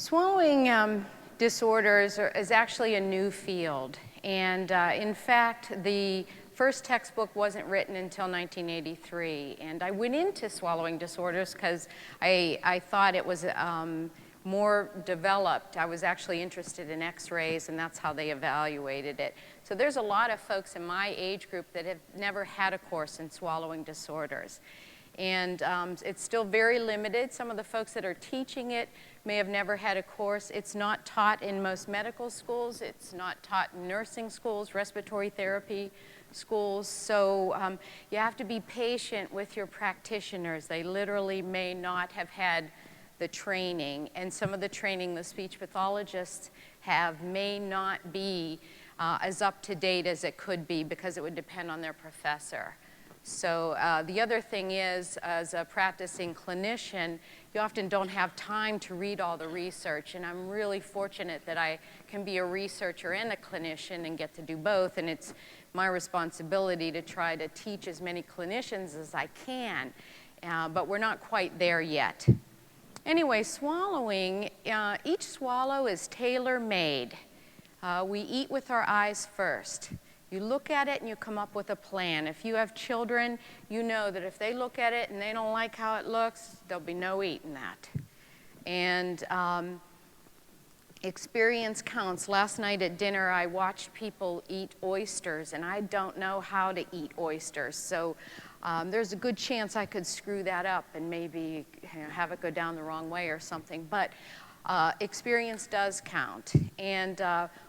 Swallowing disorders is actually a new field. And in fact, the first textbook wasn't written until 1983. And I went into swallowing disorders because I thought it was more developed. I was actually interested in x-rays, and that's how they evaluated it. So there's a lot of folks in my age group that have never had a course in swallowing disorders. And it's still very limited. Some of the folks that are teaching it may have never had a course. It's not taught in most medical schools. It's not taught in nursing schools, respiratory therapy schools. So you have to be patient with your practitioners. They literally may not have had the training. And some of the training the speech pathologists have may not be as up to date as it could be because it would depend on their professor. So the other thing is, as a practicing clinician, you often don't have time to read all the research, and I'm really fortunate that I can be a researcher and a clinician and get to do both, and it's my responsibility to try to teach as many clinicians as I can, but we're not quite there yet. Anyway, swallowing, each swallow is tailor-made. We eat with our eyes first. You look at it and you come up with a plan. If you have children, you know that if they look at it and they don't like how it looks, there'll be no eating that. And experience counts. Last night at dinner, I watched people eat oysters, and I don't know how to eat oysters. So there's a good chance I could screw that up and maybe have it go down the wrong way or something. But experience does count. And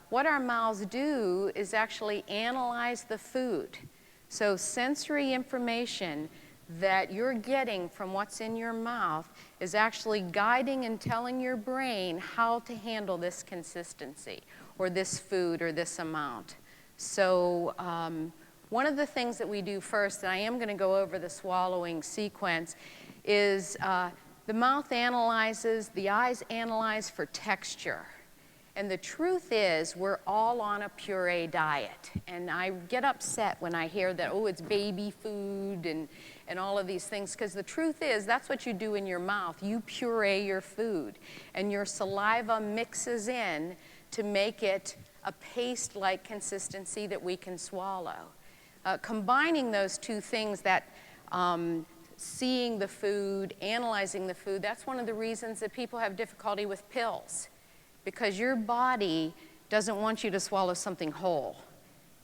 what our mouths do is actually analyze the food. So sensory information that you're getting from what's in your mouth is actually guiding and telling your brain how to handle this consistency or this food or this amount. So one of the things that we do first, and I am going to go over the swallowing sequence, is the mouth analyzes, the eyes analyze for texture. And the truth is, we're all on a puree diet. And I get upset when I hear that, oh, it's baby food and all of these things, because the truth is, that's what you do in your mouth. You puree your food, and your saliva mixes in to make it a paste-like consistency that we can swallow. Combining those two things, that seeing the food, analyzing the food, that's one of the reasons that people have difficulty with pills. Because your body doesn't want you to swallow something whole.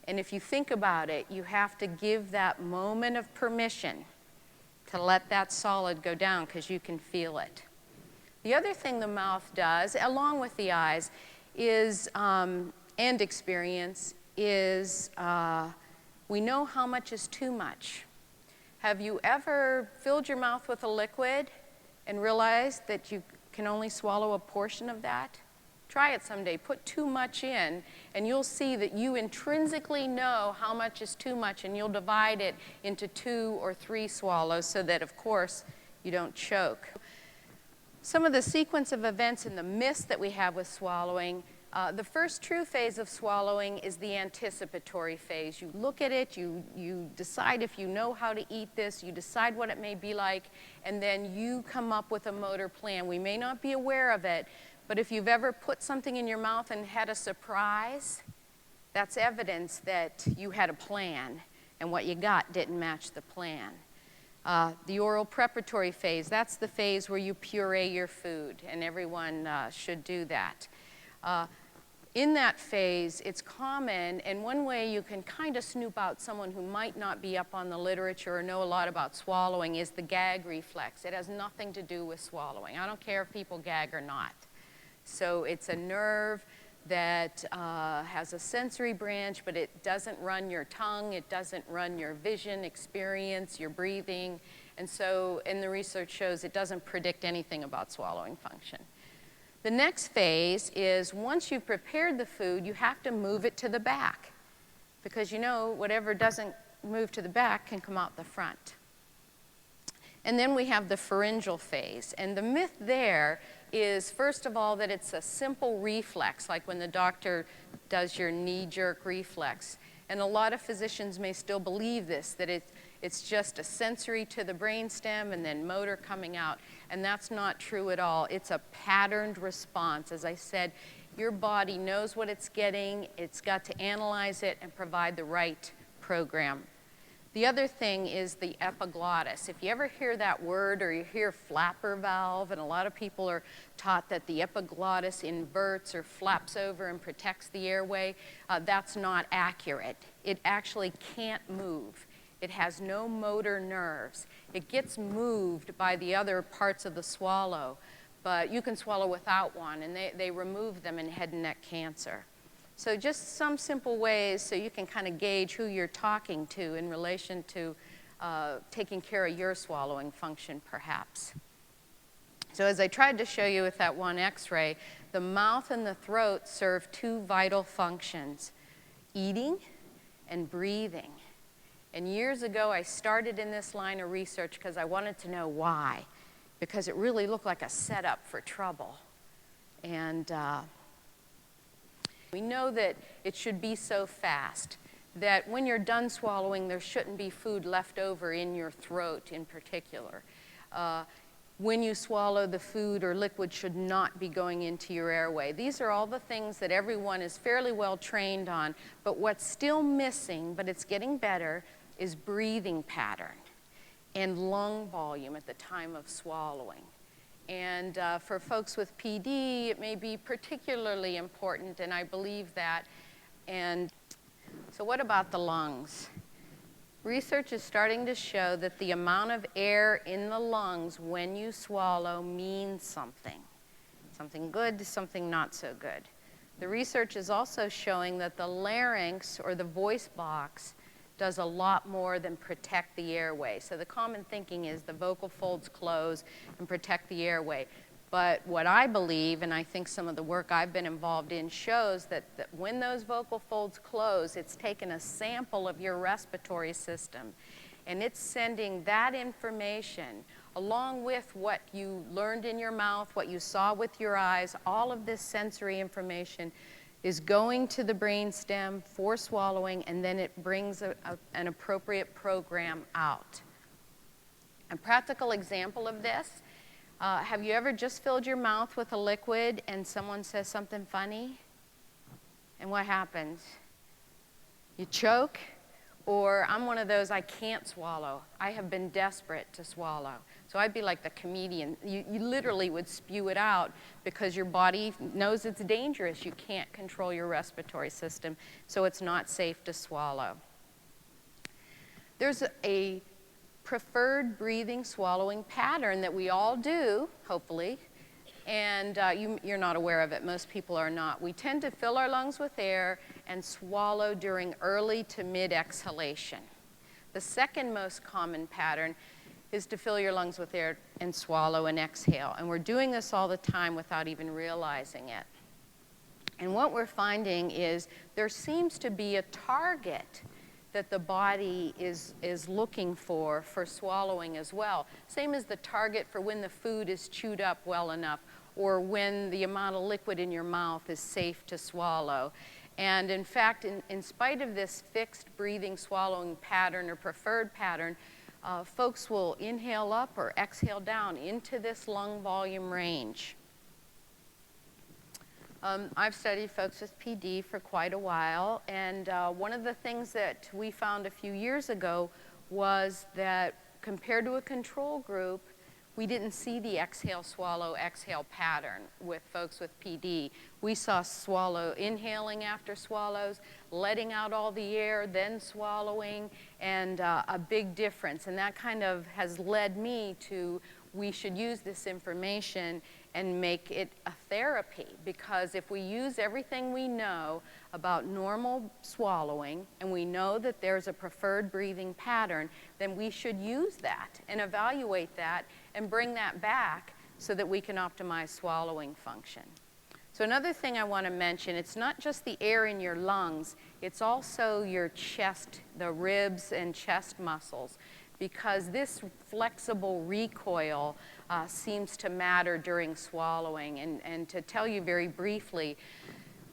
And if you think about it, you have to give that moment of permission to let that solid go down because you can feel it. The other thing the mouth does, along with the eyes, is, and experience, is we know how much is too much. Have you ever filled your mouth with a liquid and realized that you can only swallow a portion of that? Try it someday. Put too much in, and you'll see that you intrinsically know how much is too much, and you'll divide it into 2 or 3 swallows so that, of course, you don't choke. Some of the sequence of events and the myths that we have with swallowing, the first true phase of swallowing is the anticipatory phase. You look at it, you decide if you know how to eat this, you decide what it may be like, and then you come up with a motor plan. We may not be aware of it, but if you've ever put something in your mouth and had a surprise, that's evidence that you had a plan and what you got didn't match the plan. The oral preparatory phase, that's the phase where you puree your food, and everyone should do that. In that phase, it's common, and one way you can kind of snoop out someone who might not be up on the literature or know a lot about swallowing is the gag reflex. It has nothing to do with swallowing. I don't care if people gag or not. So it's a nerve that has a sensory branch, but it doesn't run your tongue, it doesn't run your vision, experience, your breathing, And the research shows it doesn't predict anything about swallowing function. The next phase is once you've prepared the food, you have to move it to the back. Because you know, whatever doesn't move to the back can come out the front. And then we have the pharyngeal phase. And the myth there is, first of all, that it's a simple reflex, like when the doctor does your knee-jerk reflex. And a lot of physicians may still believe this, that it's just a sensory to the brainstem and then motor coming out. And that's not true at all. It's a patterned response. As I said, your body knows what it's getting. It's got to analyze it and provide the right program. The other thing is the epiglottis. If you ever hear that word or you hear flapper valve, and a lot of people are taught that the epiglottis inverts or flaps over and protects the airway, that's not accurate. It actually can't move. It has no motor nerves. It gets moved by the other parts of the swallow, but you can swallow without one, and they remove them in head and neck cancer. So just some simple ways so you can kind of gauge who you're talking to in relation to taking care of your swallowing function, perhaps. So as I tried to show you with that one X-ray, the mouth and the throat serve two vital functions, eating and breathing. And years ago, I started in this line of research because I wanted to know why, because it really looked like a setup for trouble. And we know that it should be so fast that when you're done swallowing, there shouldn't be food left over in your throat in particular. When you swallow, the food or liquid should not be going into your airway. These are all the things that everyone is fairly well trained on, but what's still missing, but it's getting better, is breathing pattern and lung volume at the time of swallowing. And for folks with Ph.D., it may be particularly important, and I believe that. And so what about the lungs? Research is starting to show that the amount of air in the lungs when you swallow means something. Something good to something not so good. The research is also showing that the larynx, or the voice box, does a lot more than protect the airway. So the common thinking is the vocal folds close and protect the airway. But what I believe, and I think some of the work I've been involved in shows that when those vocal folds close, it's taken a sample of your respiratory system, and it's sending that information along with what you learned in your mouth, what you saw with your eyes, all of this sensory information is going to the brainstem for swallowing, and then it brings an appropriate program out. A practical example of this, have you ever just filled your mouth with a liquid and someone says something funny? And what happens? You choke? Or I'm one of those, I can't swallow. I have been desperate to swallow. So I'd be like the comedian. You literally would spew it out because your body knows it's dangerous. You can't control your respiratory system, so it's not safe to swallow. There's a preferred breathing swallowing pattern that we all do, hopefully, and you're not aware of it. Most people are not. We tend to fill our lungs with air and swallow during early to mid exhalation. The second most common pattern is to fill your lungs with air and swallow and exhale. And we're doing this all the time without even realizing it. And what we're finding is there seems to be a target that the body is looking for swallowing as well. Same as the target for when the food is chewed up well enough, or when the amount of liquid in your mouth is safe to swallow. And in fact, in spite of this fixed breathing swallowing pattern or preferred pattern, folks will inhale up or exhale down into this lung volume range. I've studied folks with Ph.D. for quite a while, and one of the things that we found a few years ago was that compared to a control group, we didn't see the exhale, swallow, exhale pattern with folks with Ph.D. We saw swallow, inhaling after swallows, letting out all the air, then swallowing, and a big difference. And that kind of has led me to we should use this information and make it a therapy, because if we use everything we know about normal swallowing and we know that there's a preferred breathing pattern, then we should use that and evaluate that and bring that back so that we can optimize swallowing function. So another thing I want to mention, it's not just the air in your lungs, it's also your chest, the ribs and chest muscles, because this flexible recoil seems to matter during swallowing. And to tell you very briefly,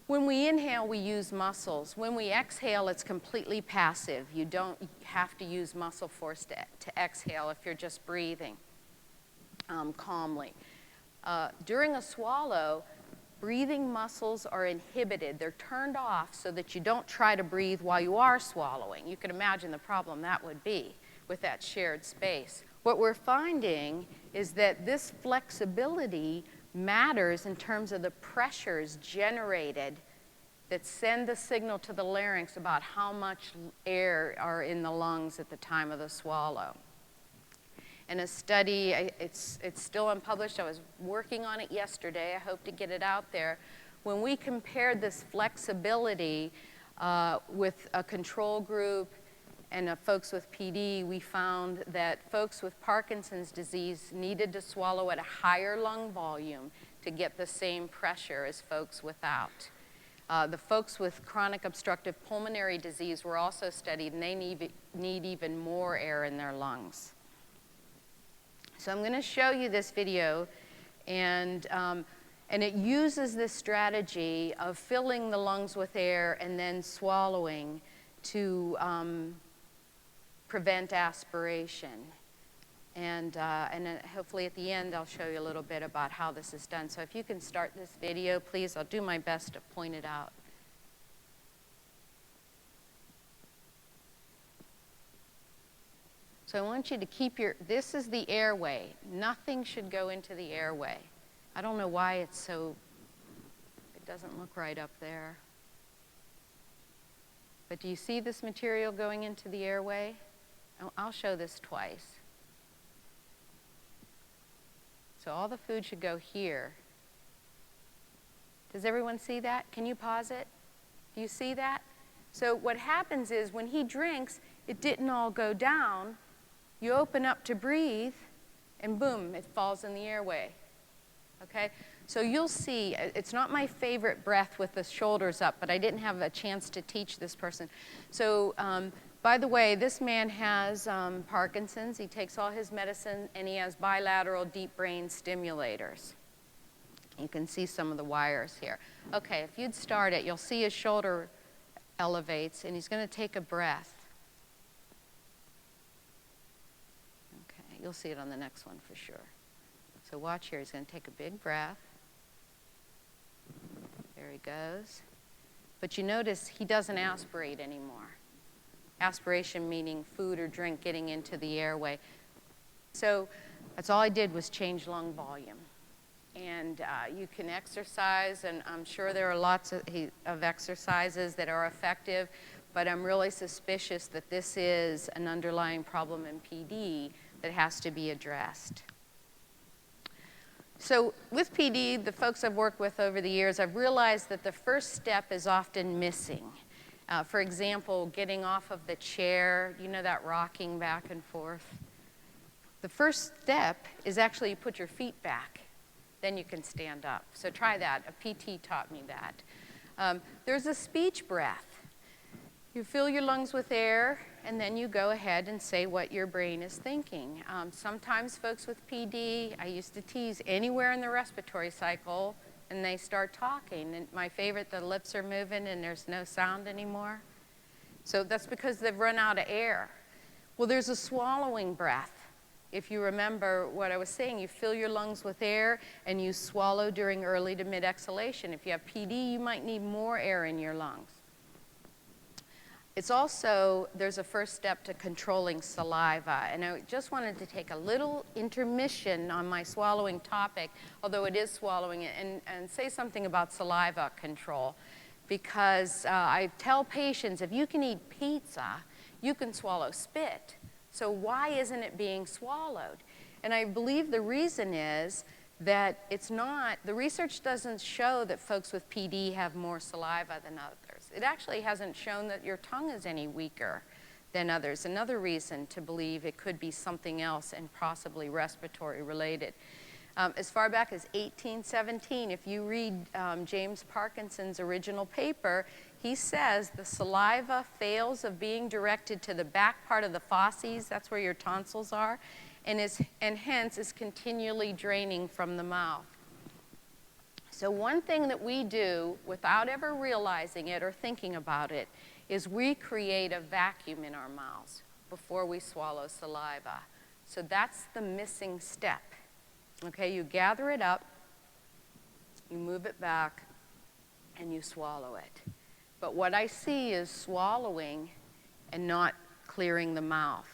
when we inhale, we use muscles. When we exhale, it's completely passive. You don't have to use muscle force to exhale if you're just breathing calmly. During a swallow, breathing muscles are inhibited. They're turned off so that you don't try to breathe while you are swallowing. You can imagine the problem that would be with that shared space. What we're finding is that this flexibility matters in terms of the pressures generated that send the signal to the larynx about how much air are in the lungs at the time of the swallow. In a study, it's still unpublished, I was working on it yesterday, I hope to get it out there. When we compared this flexibility with a control group and folks with PD, we found that folks with Parkinson's disease needed to swallow at a higher lung volume to get the same pressure as folks without. The folks with chronic obstructive pulmonary disease were also studied, and they need even more air in their lungs. So I'm going to show you this video, and it uses this strategy of filling the lungs with air and then swallowing to prevent aspiration. And hopefully at the end I'll show you a little bit about how this is done. So if you can start this video, please, I'll do my best to point it out. So I want you to keep this is the airway. Nothing should go into the airway. I don't know why it doesn't look right up there. But do you see this material going into the airway? I'll show this twice. So all the food should go here. Does everyone see that? Can you pause it? Do you see that? So what happens is when he drinks, it didn't all go down. You open up to breathe, and boom, it falls in the airway. Okay? So you'll see, it's not my favorite breath with the shoulders up, but I didn't have a chance to teach this person. So by the way, this man has Parkinson's. He takes all his medicine, and he has bilateral deep brain stimulators. You can see some of the wires here. Okay, if you'd start it, you'll see his shoulder elevates, and he's going to take a breath. Okay, you'll see it on the next one for sure. So watch here. He's going to take a big breath. There he goes. But you notice he doesn't aspirate anymore. Aspiration meaning food or drink getting into the airway. So that's all I did was change lung volume. And you can exercise, and I'm sure there are lots of exercises that are effective, but I'm really suspicious that this is an underlying problem in PD that has to be addressed. So with PD, the folks I've worked with over the years, I've realized that the first step is often missing. For example, getting off of the chair, you know, that rocking back and forth. The first step is actually you put your feet back. Then you can stand up. So try that. A PT taught me that. There's a speech breath. You fill your lungs with air, and then you go ahead and say what your brain is thinking. Sometimes folks with PD, I used to tease anywhere in the respiratory cycle, and they start talking. And my favorite, the lips are moving and there's no sound anymore. So that's because they've run out of air. Well, there's a swallowing breath. If you remember what I was saying, you fill your lungs with air and you swallow during early to mid exhalation. If you have PD, you might need more air in your lungs. It's also, there's a first step to controlling saliva. And I just wanted to take a little intermission on my swallowing topic, although it is swallowing, and say something about saliva control. Because I tell patients, if you can eat pizza, you can swallow spit. So why isn't it being swallowed? And I believe the reason is that it's not, the research doesn't show that folks with PD have more saliva than others. It actually hasn't shown that your tongue is any weaker than others. Another reason to believe it could be something else and possibly respiratory related. As far back as 1817, if you read James Parkinson's original paper, he says the saliva fails of being directed to the back part of the fauces, that's where your tonsils are, and hence is continually draining from the mouth. So one thing that we do without ever realizing it or thinking about it is we create a vacuum in our mouths before we swallow saliva. So that's the missing step. Okay, you gather it up, you move it back, and you swallow it. But what I see is swallowing and not clearing the mouth.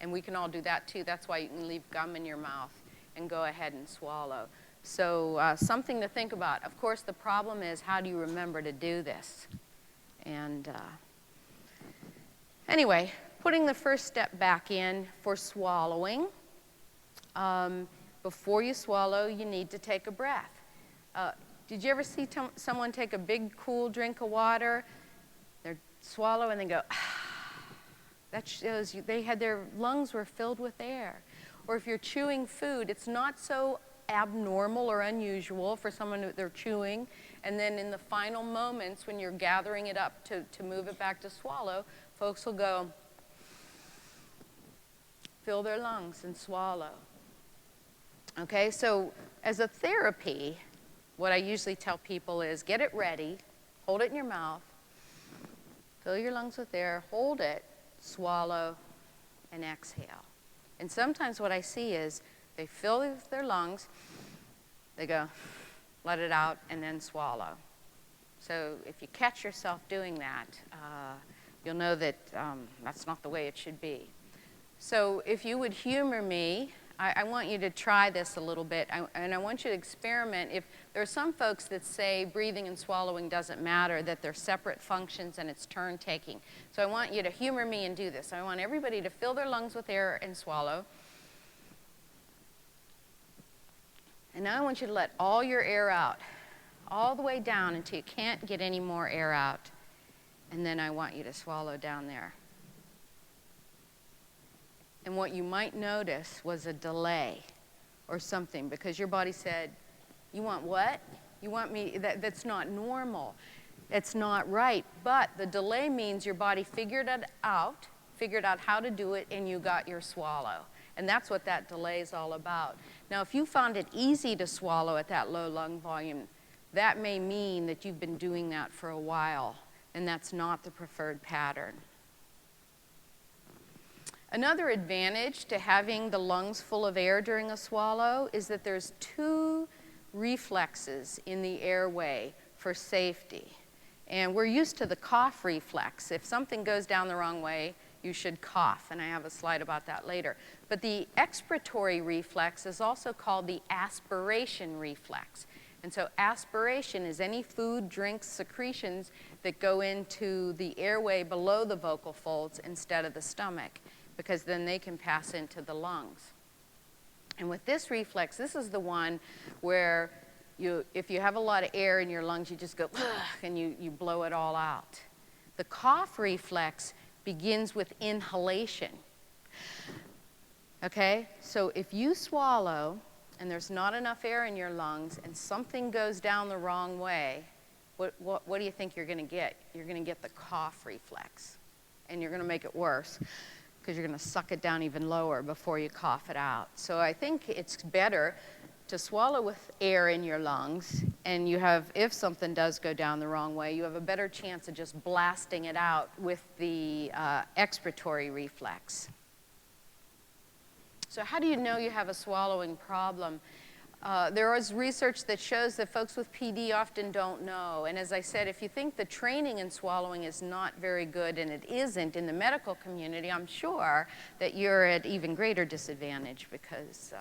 And we can all do that too. That's why you can leave gum in your mouth and go ahead and swallow. So something to think about. Of course, the problem is, how do you remember to do this? And anyway, putting the first step back in for swallowing. Before you swallow, you need to take a breath. Did you ever see someone take a big, cool drink of water? They swallow and then go, ah. That shows you their lungs were filled with air. Or if you're chewing food, it's not so abnormal or unusual for someone that they're chewing, and then in the final moments when you're gathering it up to move it back to swallow, folks will go, fill their lungs and swallow. Okay, so as a therapy, what I usually tell people is get it ready, hold it in your mouth, fill your lungs with air, hold it, swallow, and exhale. And sometimes what I see is they fill their lungs, they go, let it out, and then swallow. So if you catch yourself doing that, you'll know that that's not the way it should be. So if you would humor me, I want you to try this a little bit, and I want you to experiment. If there are some folks that say breathing and swallowing doesn't matter, that they're separate functions and it's turn taking. So I want you to humor me and do this. I want everybody to fill their lungs with air and swallow. And now I want you to let all your air out, all the way down until you can't get any more air out. And then I want you to swallow down there. And what you might notice was a delay or something, because your body said, you want what? You want me, that's not normal. It's not right. But the delay means your body figured it out, figured out how to do it, and you got your swallow. And that's what that delay is all about. Now, if you found it easy to swallow at that low lung volume, that may mean that you've been doing that for a while, and that's not the preferred pattern. Another advantage to having the lungs full of air during a swallow is that there's two reflexes in the airway for safety. And we're used to the cough reflex. If something goes down the wrong way, you should cough, and I have a slide about that later. But the expiratory reflex is also called the aspiration reflex. And so aspiration is any food, drinks, secretions that go into the airway below the vocal folds instead of the stomach, because then they can pass into the lungs. And with this reflex, this is the one where if you have a lot of air in your lungs, you just go, and you blow it all out. The cough reflex begins with inhalation. Okay, so if you swallow and there's not enough air in your lungs and something goes down the wrong way, what do you think you're going to get? You're going to get the cough reflex, and you're going to make it worse, because you're going to suck it down even lower before you cough it out. So I think it's better to swallow with air in your lungs, and you have, if something does go down the wrong way, you have a better chance of just blasting it out with the expiratory reflex. So how do you know you have a swallowing problem? There is research that shows that folks with PD often don't know. And as I said, if you think the training in swallowing is not very good, and it isn't in the medical community, I'm sure that you're at even greater disadvantage, because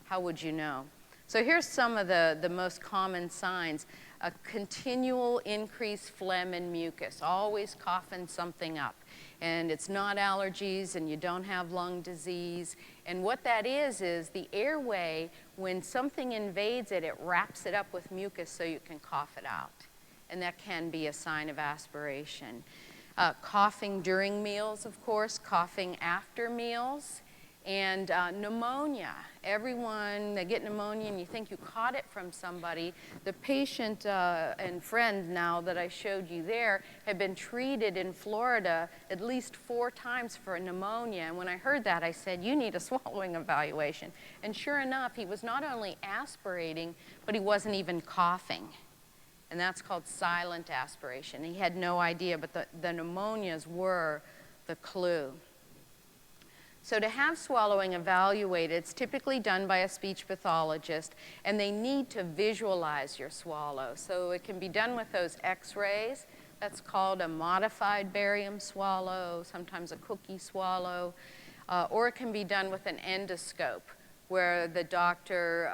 how would you know? So here's some of the most common signs. a continual increased phlegm and mucus, always coughing something up. And it's not allergies, and you don't have lung disease. And what that is the airway, when something invades it, it wraps it up with mucus so you can cough it out. And that can be a sign of aspiration. Coughing during meals, of course, coughing after meals. And pneumonia. Everyone, they get pneumonia and you think you caught it from somebody. The patient and friend now that I showed you there had been treated in Florida at least 4 times for pneumonia. And when I heard that, I said, you need a swallowing evaluation. And sure enough, he was not only aspirating, but he wasn't even coughing. And that's called silent aspiration. He had no idea, but the pneumonias were the clue. So to have swallowing evaluated, it's typically done by a speech pathologist, and they need to visualize your swallow. So it can be done with those x-rays. That's called a modified barium swallow, sometimes a cookie swallow, or it can be done with an endoscope, where the doctor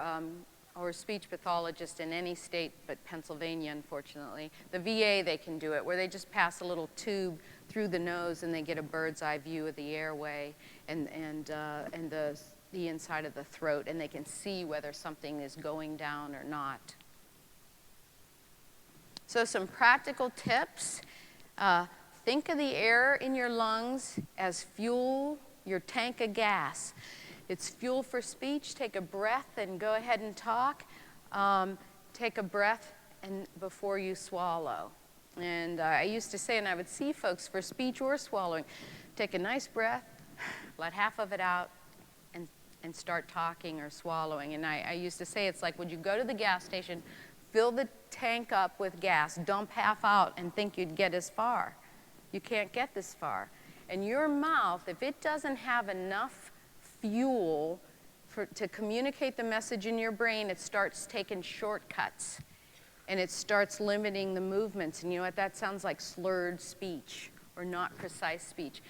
or speech pathologist in any state but Pennsylvania, unfortunately, the VA, they can do it, where they just pass a little tube through the nose and they get a bird's eye view of the airway and the inside of the throat, and they can see whether something is going down or not. So some practical tips. Think of the air in your lungs as fuel, your tank of gas. It's fuel for speech. Take a breath and go ahead and talk. Take a breath before you swallow. And I used to say, and I would see folks for speech or swallowing, take a nice breath, let half of it out, and start talking or swallowing. And I used to say, it's like, would you go to the gas station, fill the tank up with gas, dump half out, and think you'd get as far? You can't get this far. And your mouth, if it doesn't have enough fuel to communicate the message in your brain, it starts taking shortcuts. And it starts limiting the movements. And you know what? That sounds like slurred speech or not precise speech.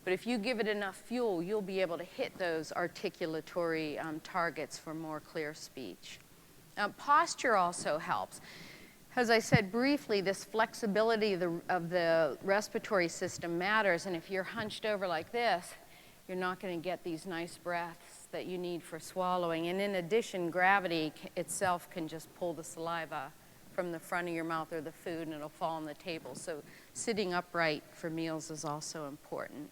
But if you give it enough fuel, you'll be able to hit those articulatory targets for more clear speech. Posture also helps. As I said briefly, this flexibility of the respiratory system matters. And if you're hunched over like this, you're not going to get these nice breaths that you need for swallowing. And in addition, gravity itself can just pull the saliva from the front of your mouth or the food, and it'll fall on the table. So sitting upright for meals is also important.